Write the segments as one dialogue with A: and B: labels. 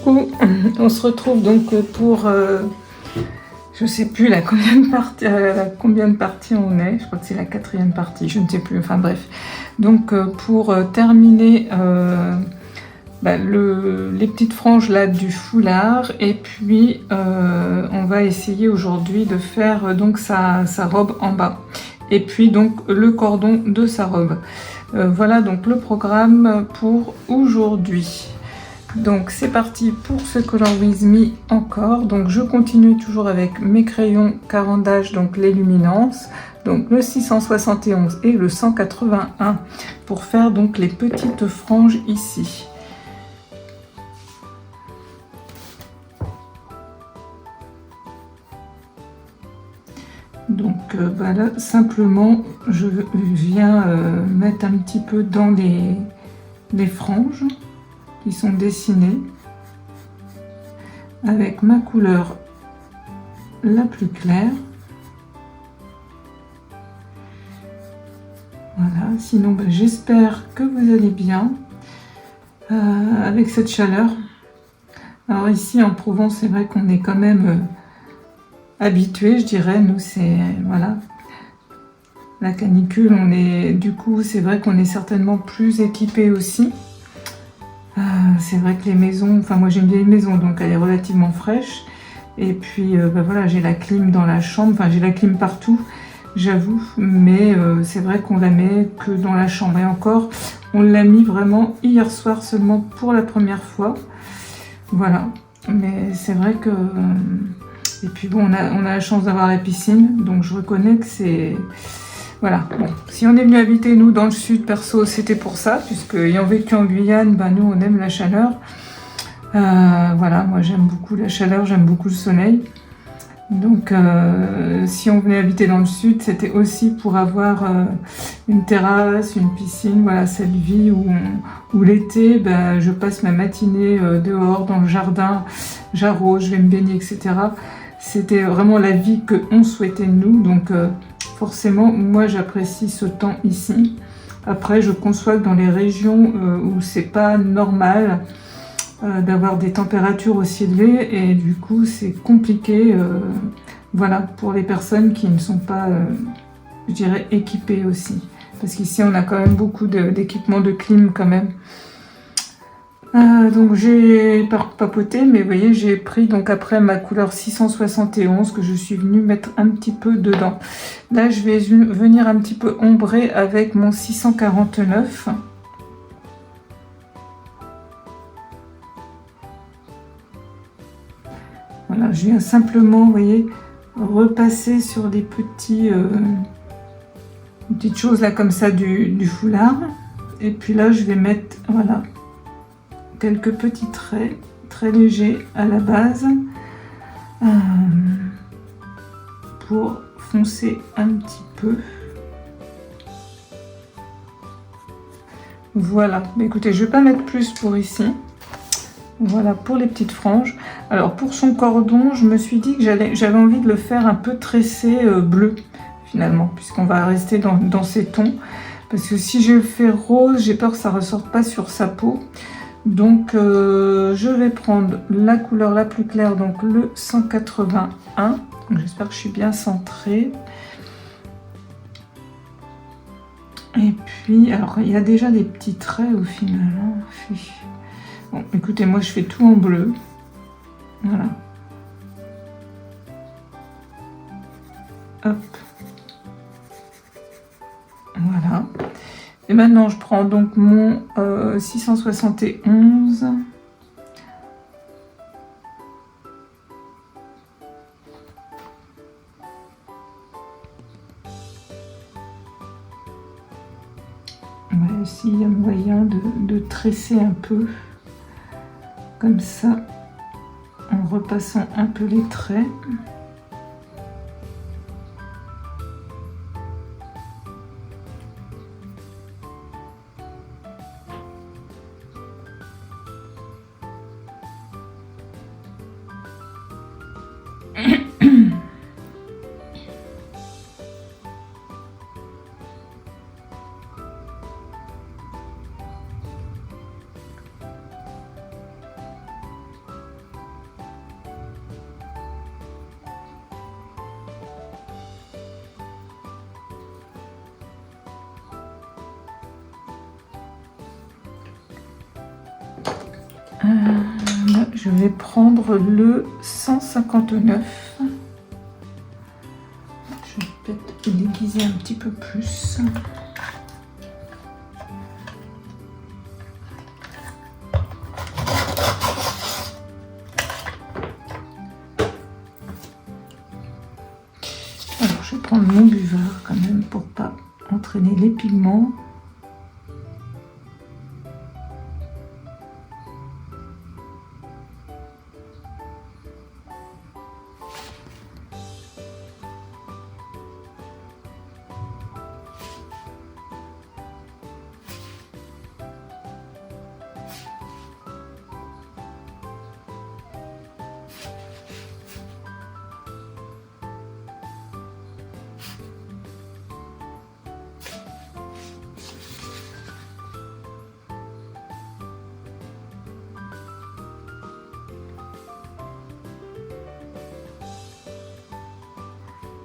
A: Coucou, on se retrouve donc pour, je sais plus combien de parties on est, je crois que c'est la 4e partie, je ne sais plus, enfin bref. Donc pour terminer les petites franges là du foulard, et puis on va essayer aujourd'hui de faire donc sa robe en bas, et puis donc le cordon de sa robe. Voilà donc le programme pour aujourd'hui. Donc c'est parti pour ce Color With Me encore. Donc je continue toujours avec mes crayons Caran-d'Ache, donc les luminances, donc le 671 et le 181 pour faire donc les petites franges ici. Donc voilà, simplement je viens mettre un petit peu dans les franges qui sont dessinées avec ma couleur la plus claire. Voilà, sinon j'espère que vous allez bien avec cette chaleur. Alors ici en Provence, c'est vrai qu'on est quand même habitué, je dirais. Nous, c'est voilà, la canicule, on est du coup, c'est vrai qu'on est certainement plus équipé aussi. C'est vrai que les maisons, enfin moi j'ai une vieille maison, donc elle est relativement fraîche, et puis voilà, j'ai la clim dans la chambre, enfin j'ai la clim partout, j'avoue, mais c'est vrai qu'on la met que dans la chambre, et encore on l'a mis vraiment hier soir seulement pour la première fois, voilà. Mais c'est vrai que et puis bon, on a la chance d'avoir la piscine, donc je reconnais que c'est voilà. Bon, si on est venu habiter nous dans le sud, perso, c'était pour ça, puisque ayant vécu en Guyane, nous on aime la chaleur. Voilà, moi j'aime beaucoup la chaleur, j'aime beaucoup le soleil. Donc si on venait habiter dans le sud, c'était aussi pour avoir une terrasse, une piscine, voilà, cette vie où l'été, je passe ma matinée dehors dans le jardin, j'arrose, je vais me baigner, etc. C'était vraiment la vie qu'on souhaitait de nous, donc forcément, moi j'apprécie ce temps ici. Après, je conçois que dans les régions où c'est pas normal d'avoir des températures aussi élevées, et du coup c'est compliqué, voilà, pour les personnes qui ne sont pas, je dirais, équipées aussi. Parce qu'ici on a quand même beaucoup d'équipements de clim quand même. Donc j'ai papoté, mais vous voyez, j'ai pris donc après ma couleur 671 que je suis venue mettre un petit peu dedans. Là je vais venir un petit peu ombrer avec mon 649. Voilà, je viens simplement, vous voyez, repasser sur des petites choses là comme ça du foulard. Et puis là je vais mettre, voilà, quelques petits traits très légers à la base pour foncer un petit peu. Voilà, mais écoutez, je vais pas mettre plus pour ici. Voilà pour les petites franges. Alors pour son cordon, je me suis dit que j'avais envie de le faire un peu tressé bleu finalement, puisqu'on va rester dans ces tons. Parce que si je le fais rose, j'ai peur que ça ne ressorte pas sur sa peau. Donc je vais prendre la couleur la plus claire, donc le 181. J'espère que je suis bien centrée. Et puis, alors il y a déjà des petits traits au final. Hein. Bon, écoutez, moi je fais tout en bleu. Voilà. Hop. Voilà. Et maintenant, je prends donc mon 671. Ouais, ici, il y a moyen de tresser un peu, comme ça, en repassant un peu les traits. Là, je vais prendre le 159. Je vais peut-être l'aiguiser un petit peu plus. Alors, je vais prendre mon buveur quand même pour pas entraîner les pigments.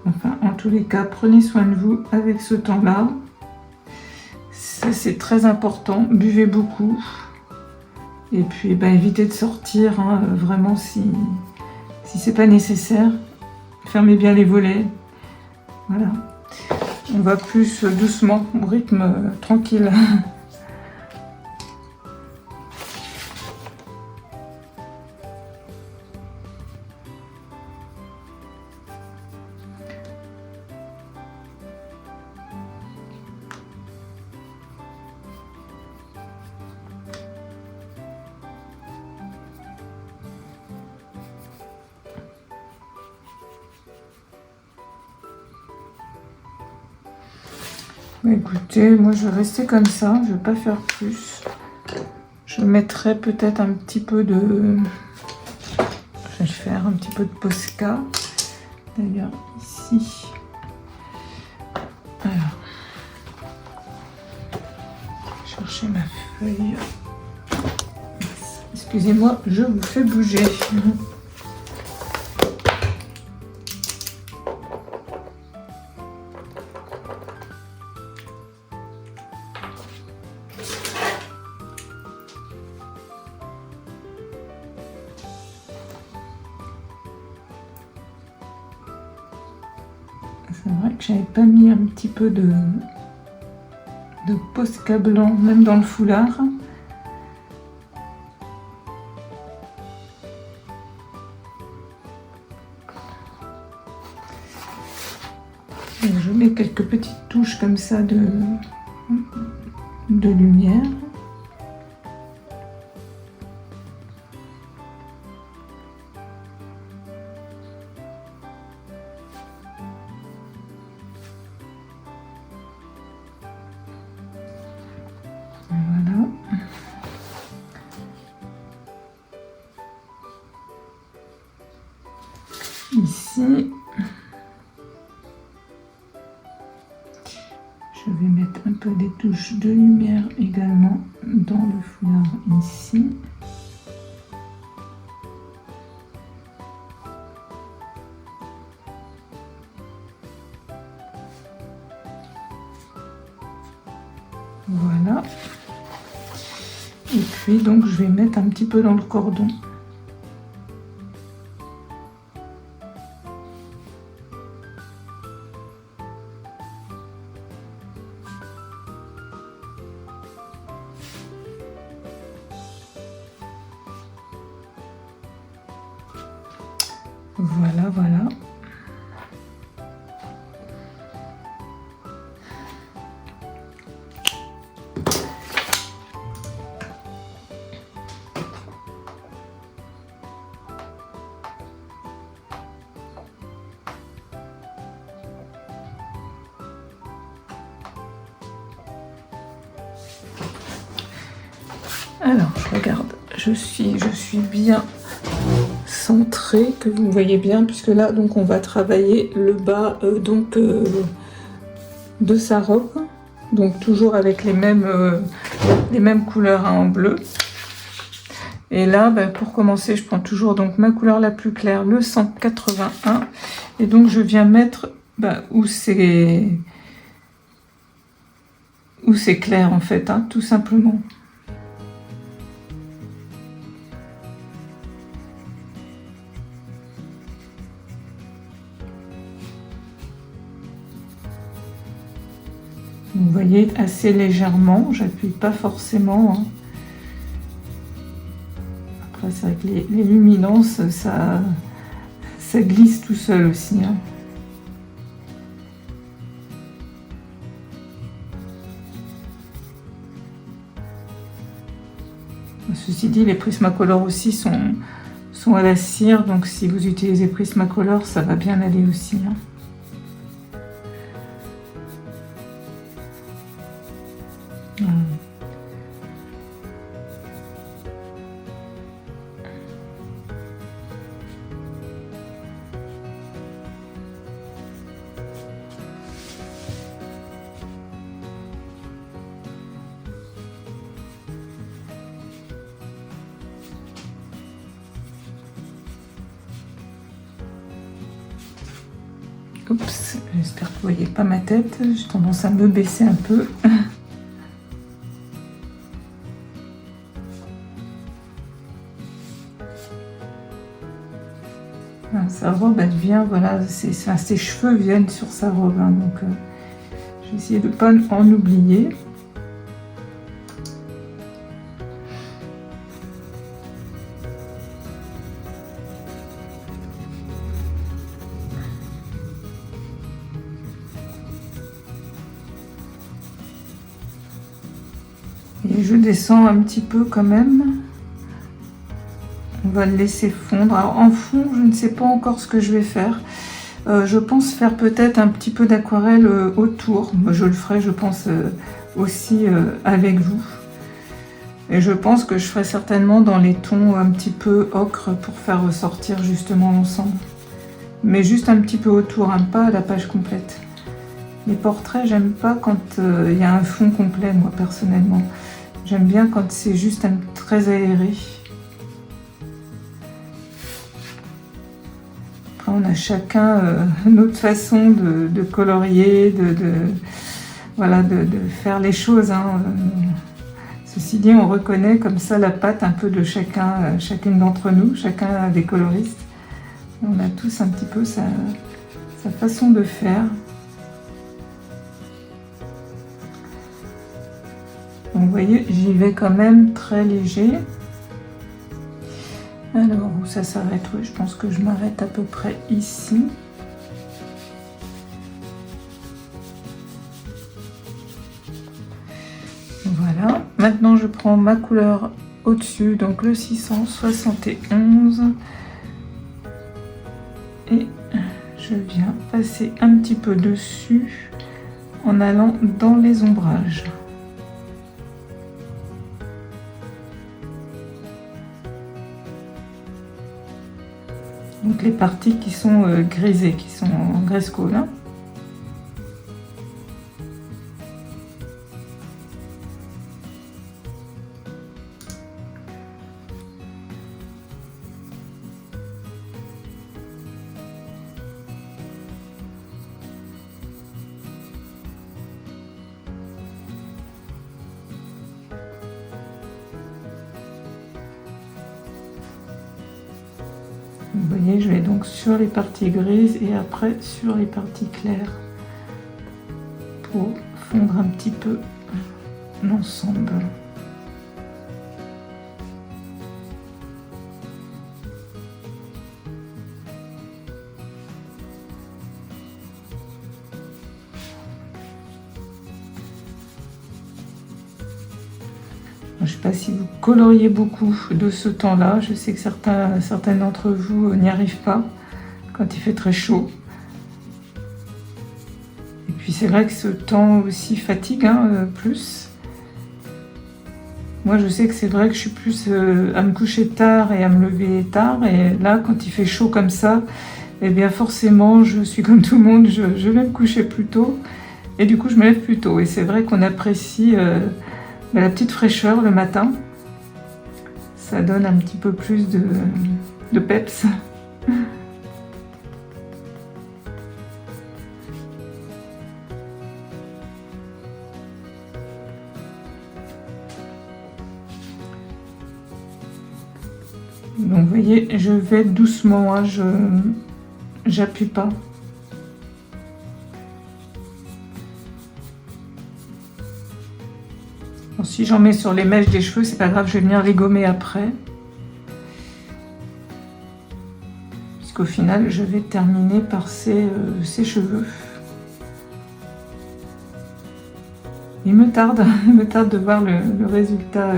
A: Enfin, en tous les cas, prenez soin de vous avec ce temps-là. C'est très important. Buvez beaucoup. Et puis, évitez de sortir, hein, vraiment, si c'est pas nécessaire. Fermez bien les volets. Voilà. On va plus doucement, au rythme tranquille. Écoutez, moi je vais rester comme ça, je vais pas faire plus. Je mettrai peut-être un petit peu de... Je vais faire un petit peu de Posca. D'ailleurs, ici. Alors. Chercher ma feuille. Excusez-moi, je vous fais bouger. C'est vrai que j'avais pas mis un petit peu de Posca blanc, même dans le foulard. Et je mets quelques petites touches comme ça de lumière. Voilà. Ici, je vais mettre un peu des touches de lumière également dans le foulard ici. Voilà. Et puis donc je vais mettre un petit peu dans le cordon. Voilà, voilà. Alors, je regarde, je suis bien centrée, que vous voyez bien, puisque là, donc, on va travailler le bas de sa robe, donc toujours avec les mêmes couleurs, hein, en bleu. Et là, pour commencer, je prends toujours donc ma couleur la plus claire, le 181, et donc je viens mettre où c'est clair en fait, hein, tout simplement. Vous voyez, assez légèrement, j'appuie pas forcément. Hein. Après, c'est vrai que les luminances, ça glisse tout seul aussi. Hein. Ceci dit, les Prismacolor aussi sont à la cire, donc si vous utilisez Prismacolor, ça va bien aller aussi. Hein. Oups, j'espère que vous ne voyez pas ma tête, j'ai tendance à me baisser un peu. Sa robe, elle vient, voilà, ses cheveux viennent sur sa robe, hein, donc je vais essayer de ne pas en oublier. Et je descends un petit peu quand même. On va le laisser fondre. Alors en fond, je ne sais pas encore ce que je vais faire. Je pense faire peut-être un petit peu d'aquarelle autour. Je le ferai, je pense, aussi avec vous. Et je pense que je ferai certainement dans les tons un petit peu ocre pour faire ressortir justement l'ensemble. Mais juste un petit peu autour, hein, pas à la page complète. Les portraits, j'aime pas quand il y a un fond complet, moi personnellement. J'aime bien quand c'est juste très aéré. Après, on a chacun notre façon de colorier, voilà, de faire les choses. Hein. Ceci dit, on reconnaît comme ça la patte un peu de chacune d'entre nous, chacun des coloristes. On a tous un petit peu sa façon de faire. Donc, vous voyez, j'y vais quand même très léger. Alors, où ça s'arrête? Oui, je pense que je m'arrête à peu près ici. Voilà. Maintenant, je prends ma couleur au-dessus, donc le 671. Et je viens passer un petit peu dessus en allant dans les ombrages. Donc les parties qui sont grisées, qui sont en Grayscale. Hein. Vous voyez, je vais donc sur les parties grises et après sur les parties claires pour fondre un petit peu l'ensemble. Je ne sais pas si vous coloriez beaucoup de ce temps-là. Je sais que certains d'entre vous n'y arrivent pas quand il fait très chaud. Et puis c'est vrai que ce temps aussi fatigue, hein, plus. Moi je sais que c'est vrai que je suis plus à me coucher tard et à me lever tard. Et là quand il fait chaud comme ça, eh bien forcément je suis comme tout le monde, je vais me coucher plus tôt. Et du coup je me lève plus tôt. Et c'est vrai qu'on apprécie... la petite fraîcheur le matin, ça donne un petit peu plus de peps. Donc vous voyez, je vais doucement, hein, j'appuie pas. Bon, si j'en mets sur les mèches des cheveux, c'est pas grave, je vais venir les gommer après. Puisqu'au final, je vais terminer par ces cheveux. Il me tarde de voir le résultat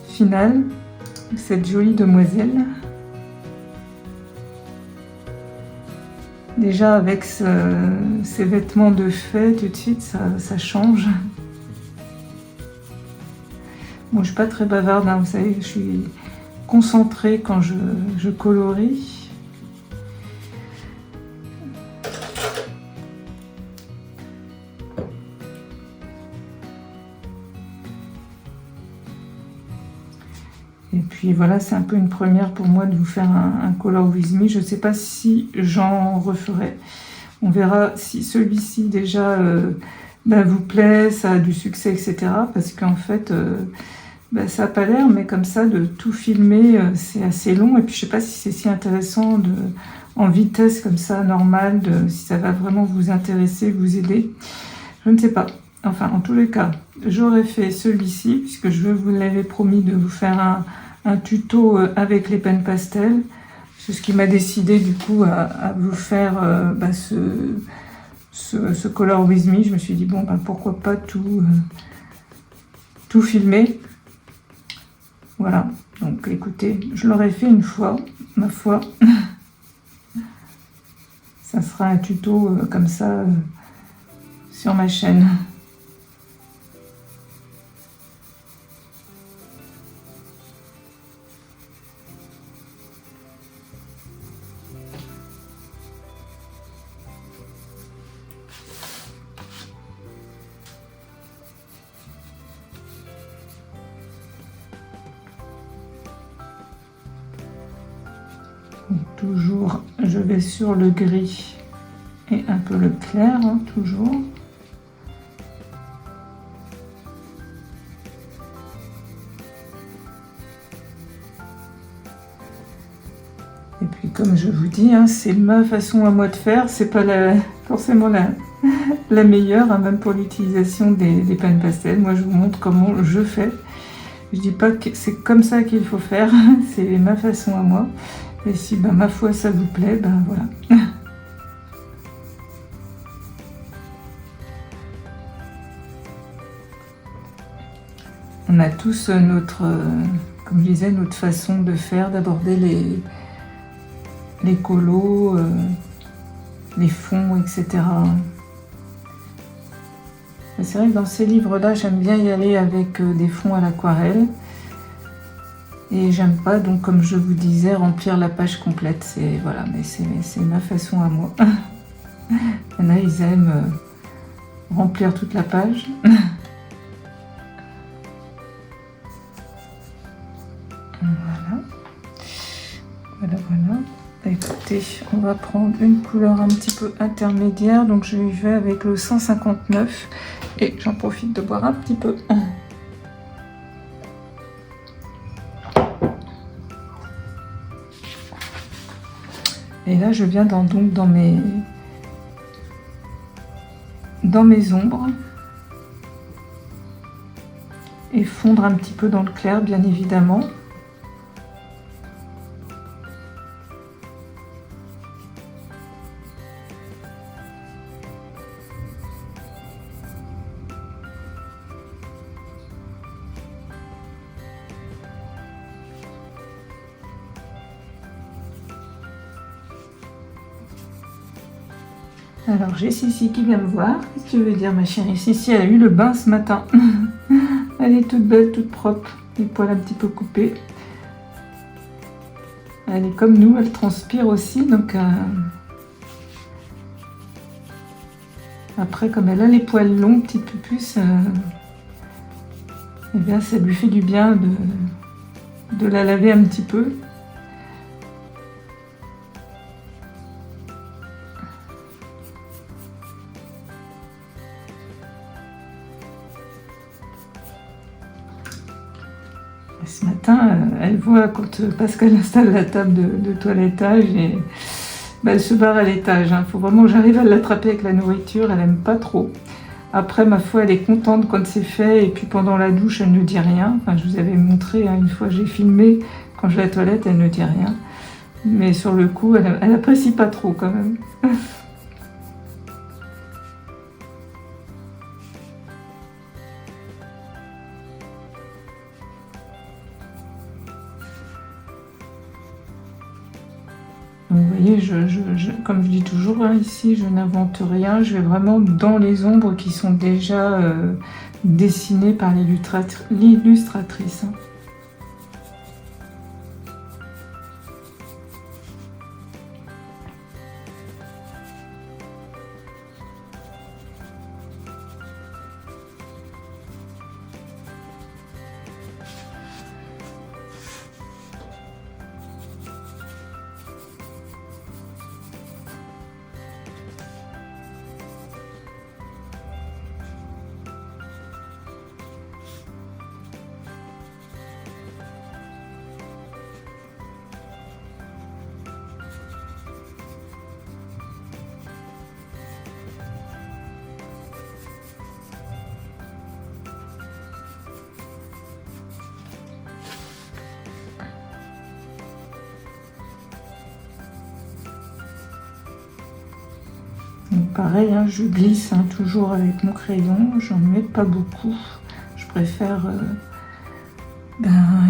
A: final de cette jolie demoiselle. Déjà avec ces vêtements de fée, tout de suite ça change. Bon, je suis pas très bavarde, hein, vous savez, je suis concentrée quand je colorie. Et puis voilà, c'est un peu une première pour moi de vous faire un Color With Me. Je ne sais pas si j'en referai. On verra si celui-ci déjà vous plaît, ça a du succès, etc. Parce qu'en fait, ça n'a pas l'air, mais comme ça, de tout filmer, c'est assez long. Et puis je ne sais pas si c'est si intéressant en vitesse comme ça, normal, si ça va vraiment vous intéresser, vous aider. Je ne sais pas. Enfin, en tous les cas, j'aurais fait celui-ci, puisque je vous l'avais promis de vous faire un tuto avec les pennes pastel. C'est ce qui m'a décidé du coup à vous faire ce Color With Me. Je me suis dit, bon, pourquoi pas tout filmer. Voilà, donc écoutez, je l'aurais fait une fois, ma foi. Ça sera un tuto comme ça sur ma chaîne. Donc, toujours, je vais sur le gris et un peu le clair, hein, toujours. Et puis comme je vous dis, hein, c'est ma façon à moi de faire, c'est pas forcément la meilleure, hein, même pour l'utilisation des pennes pastel. Moi je vous montre comment je fais. Je dis pas que c'est comme ça qu'il faut faire, c'est ma façon à moi. Et si ma foi ça vous plaît, voilà. On a tous notre, comme je disais, notre façon de faire, d'aborder les colos, les fonds, etc. C'est vrai que dans ces livres-là, j'aime bien y aller avec des fonds à l'aquarelle. Et j'aime pas, donc comme je vous disais, remplir la page complète. C'est voilà, mais c'est ma façon à moi. Il y en a, ils aiment remplir toute la page. Voilà. Écoutez, on va prendre une couleur un petit peu intermédiaire. Donc je vais avec le 159 et j'en profite de boire un petit peu. Et là, je viens donc dans mes ombres et fondre un petit peu dans le clair, bien évidemment. Alors j'ai Sissi qui vient me voir. Qu'est-ce que tu veux dire, ma chérie? Sissi, elle a eu le bain ce matin. Elle est toute belle, toute propre, les poils un petit peu coupés. Elle est comme nous, elle transpire aussi, donc après, comme elle a les poils longs, petite pupusse, eh bien ça lui fait du bien de la laver un petit peu. Ce matin, elle voit quand Pascal installe la table de toilettage et elle se barre à l'étage. Il faut vraiment que j'arrive à l'attraper avec la nourriture, elle n'aime pas trop. Après, ma foi, elle est contente quand c'est fait, et puis pendant la douche, elle ne dit rien. Enfin, je vous avais montré, hein, une fois j'ai filmé, quand je vais à la toilette, elle ne dit rien. Mais sur le coup, elle apprécie pas trop quand même. Donc, vous voyez, comme je dis toujours, hein, ici, je n'invente rien. Je vais vraiment dans les ombres qui sont déjà dessinées par l'illustratrice. Hein. Donc pareil, hein, je glisse hein, toujours avec mon crayon, j'en mets pas beaucoup. Je préfère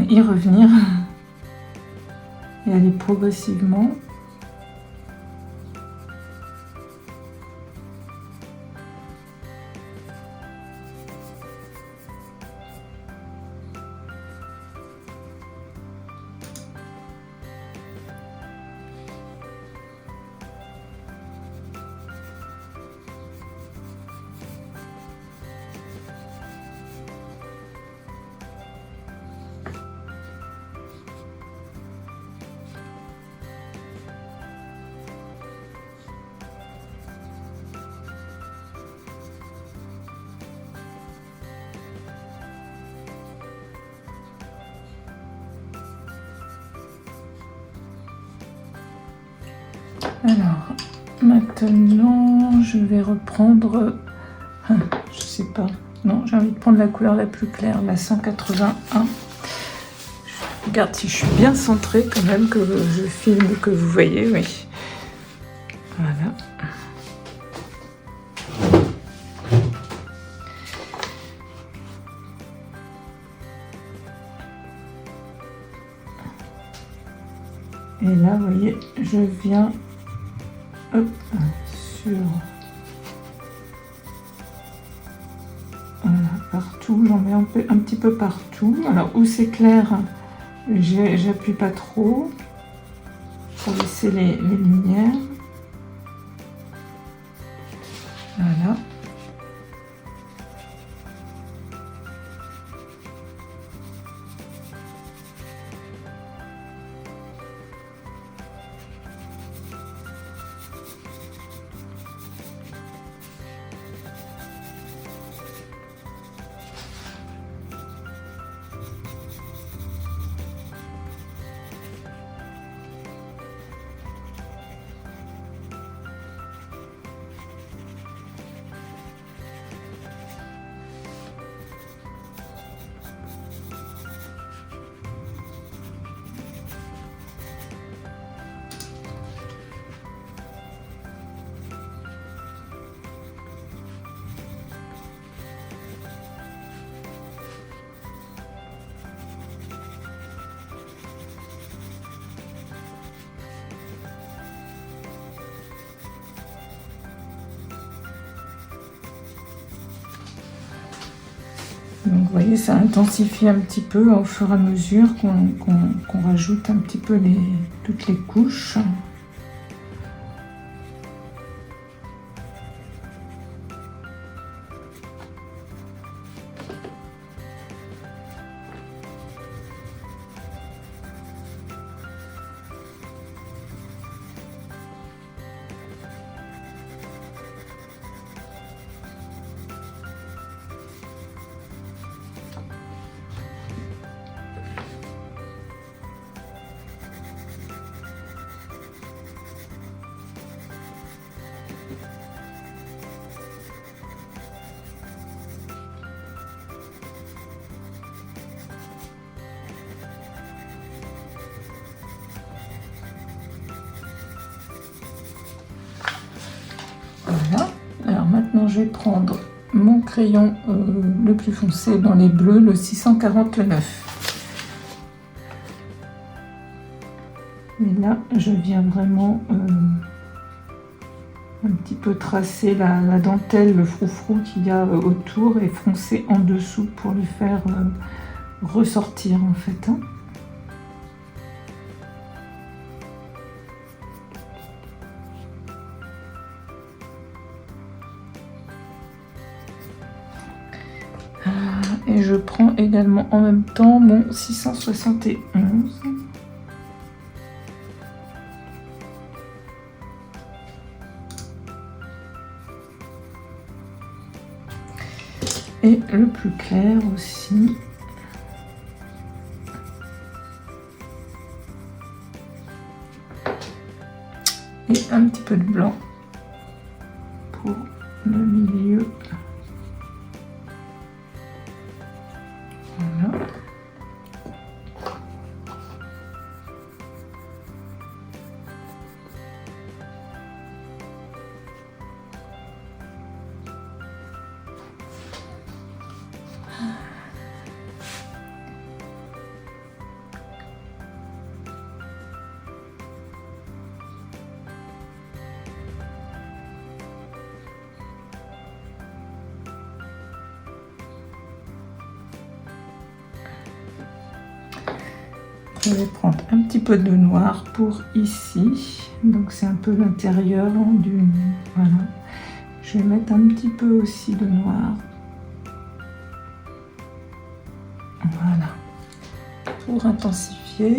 A: y revenir et aller progressivement. Alors, maintenant, je vais reprendre, je sais pas, non, j'ai envie de prendre la couleur la plus claire, la 181. Je regarde si je suis bien centrée quand même, que je filme, que vous voyez, oui. Voilà. Et là, vous voyez, je viens hop, sur voilà, partout, j'en mets un petit peu partout. Alors où c'est clair, j'appuie pas trop pour laisser les lumières. Voilà. Donc vous voyez, ça intensifie un petit peu au fur et à mesure qu'on rajoute un petit peu toutes les couches. je vais prendre mon crayon le plus foncé dans les bleus, le 649. Et là, je viens vraiment un petit peu tracer la dentelle, le froufrou qu'il y a autour et froncer en dessous pour le faire ressortir en fait. Hein. Et je prends également en même temps mon 671. Et le plus clair aussi. Et un petit peu de blanc pour le milieu. Voilà. Je vais prendre un petit peu de noir pour ici, donc c'est un peu l'intérieur du... Voilà. Je vais mettre un petit peu aussi de noir. Voilà. Pour intensifier.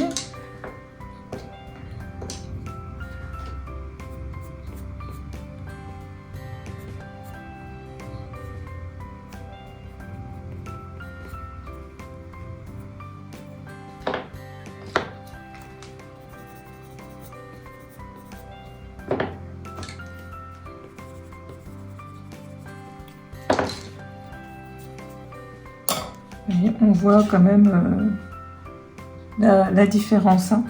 A: Et on voit quand même la différence. Hein.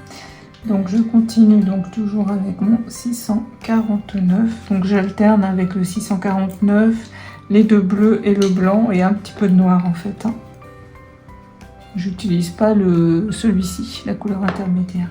A: Donc je continue donc toujours avec mon 649. Donc j'alterne avec le 649, les deux bleus et le blanc et un petit peu de noir en fait. Hein. J'utilise pas celui-ci, la couleur intermédiaire.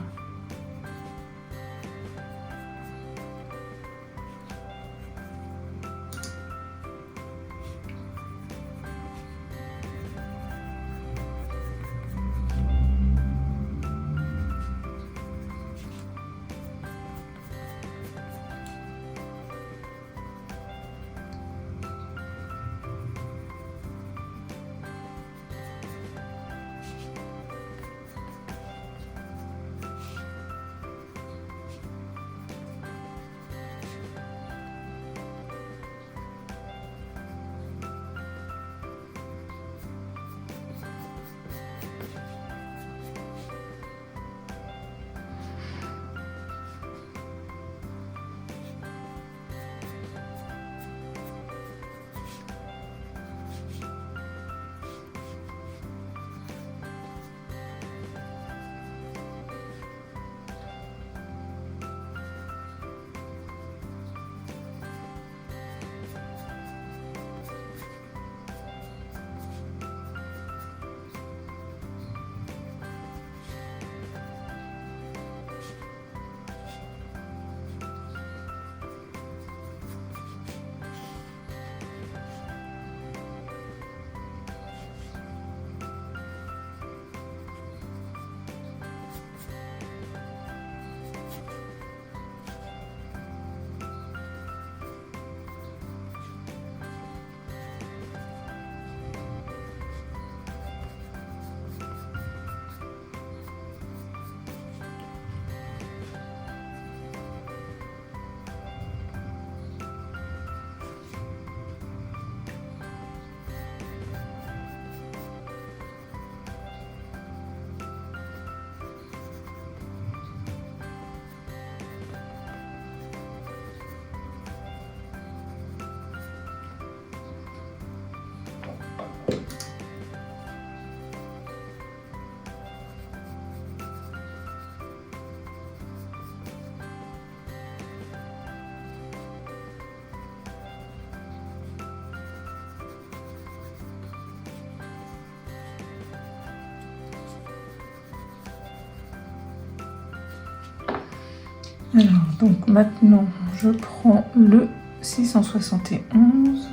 A: Alors, donc maintenant, je prends le 671.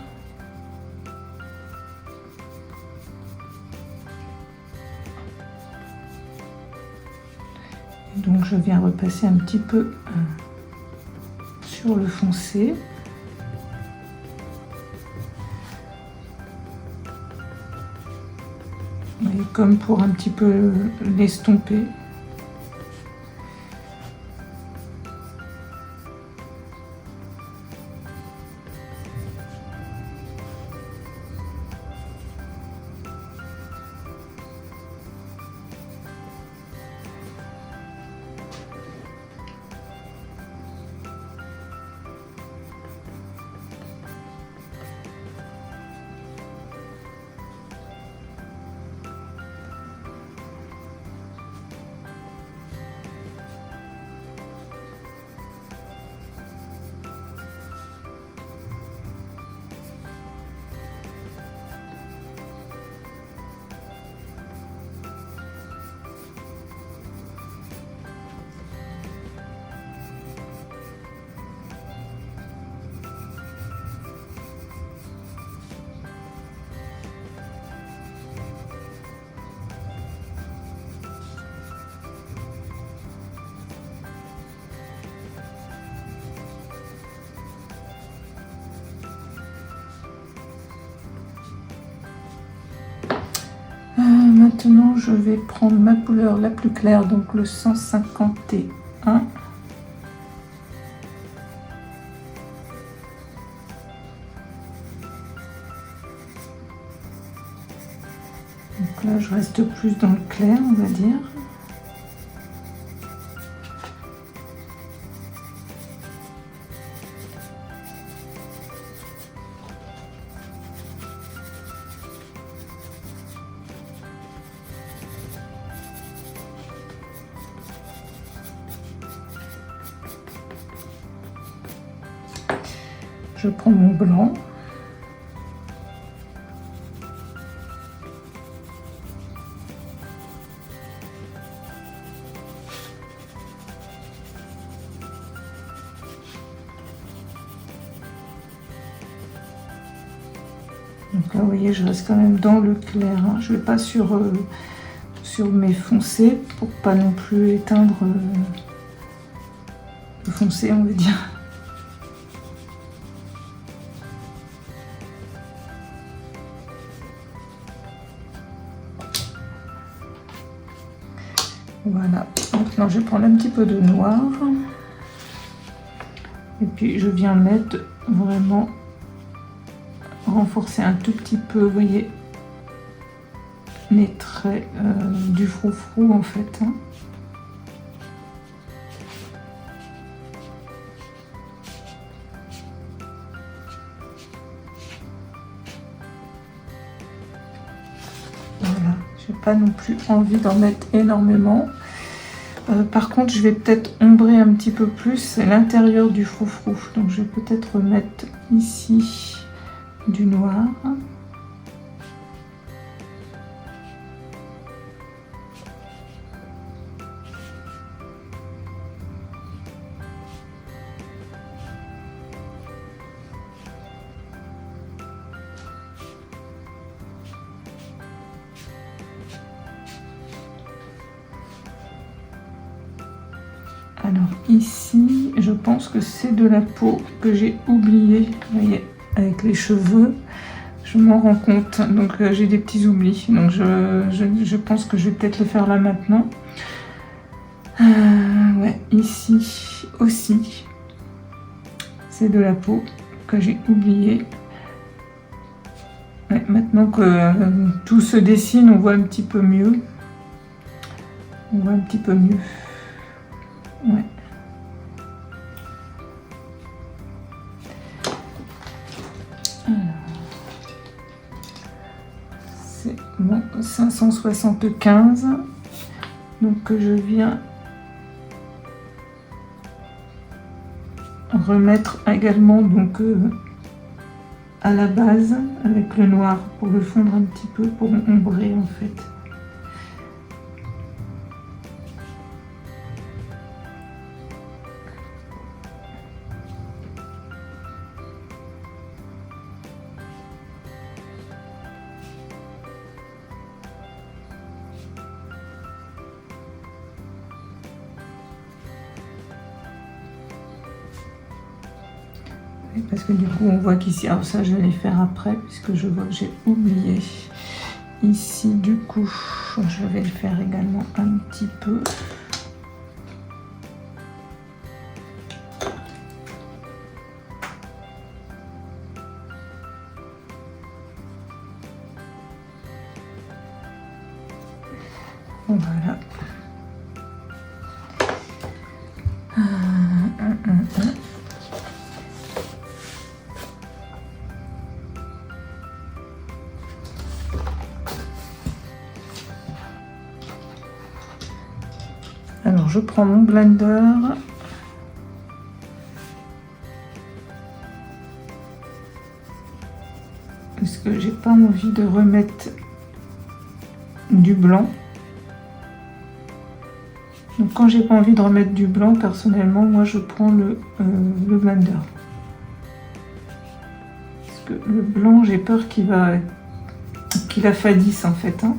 A: Et donc, je viens repasser un petit peu sur le foncé. Et comme pour un petit peu l'estomper. Maintenant, je vais prendre ma couleur la plus claire, donc le 151. Donc là, je reste plus dans le clair, on va dire. Je prends mon blanc. Donc là, vous voyez, je reste quand même dans le clair. Hein. Je ne vais pas sur mes foncés pour pas non plus éteindre le foncé, on va dire. Voilà, maintenant je vais prendre un petit peu de noir et puis je viens mettre vraiment renforcer un tout petit peu, vous voyez, les traits du froufrou en fait. Hein. Voilà, j'ai pas non plus envie d'en mettre énormément. Par contre, je vais peut-être ombrer un petit peu plus l'intérieur du froufrou. Donc, je vais peut-être mettre ici du noir. Alors ici, je pense que c'est de la peau que j'ai oublié, vous voyez, avec les cheveux, je m'en rends compte, donc j'ai des petits oublis, donc je pense que je vais peut-être le faire là maintenant. Ouais, ici aussi, c'est de la peau que j'ai oublié. Ouais, maintenant que tout se dessine, on voit un petit peu mieux. On voit un petit peu mieux. Ouais. C'est bon, 575. Donc je viens remettre également donc à la base avec le noir pour le fondre un petit peu, pour ombrer en fait. Et parce que du coup on voit qu'ici, alors ça je vais les faire après puisque je vois que j'ai oublié. Ici du coup je vais le faire également un petit peu. Voilà. Alors je prends mon blender. Parce que j'ai pas envie de remettre du blanc. Donc quand j'ai pas envie de remettre du blanc, personnellement, moi je prends le blender. Parce que le blanc, j'ai peur qu'il affadisse en fait. Hein.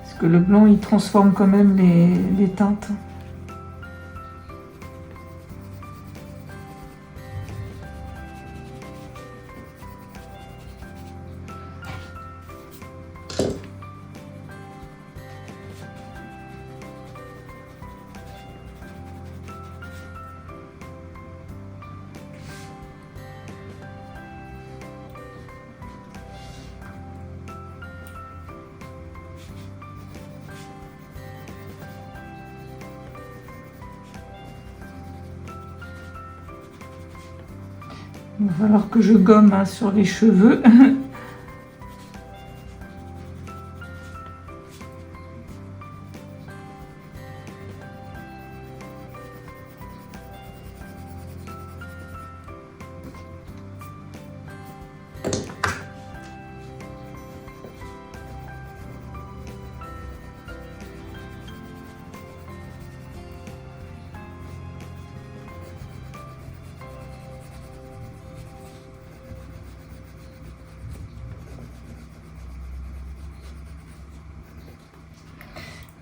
A: Parce que le blanc, il transforme quand même les teintes. Il va falloir que je gomme hein, sur les cheveux.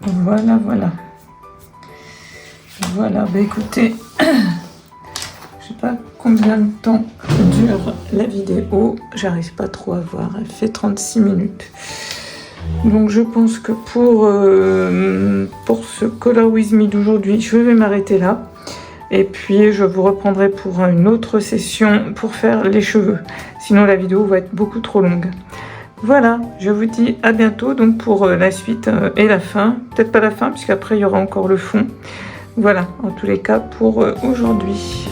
A: Voilà, voilà. Voilà, bah écoutez, je sais pas combien de temps dure la vidéo, j'arrive pas trop à voir, elle fait 36 minutes. Donc je pense que pour ce Color With Me d'aujourd'hui, je vais m'arrêter là. Et puis je vous reprendrai pour une autre session pour faire les cheveux. Sinon la vidéo va être beaucoup trop longue. Voilà, je vous dis à bientôt donc pour la suite et la fin. Peut-être pas la fin puisqu'après il y aura encore le fond. Voilà, en tous les cas pour aujourd'hui.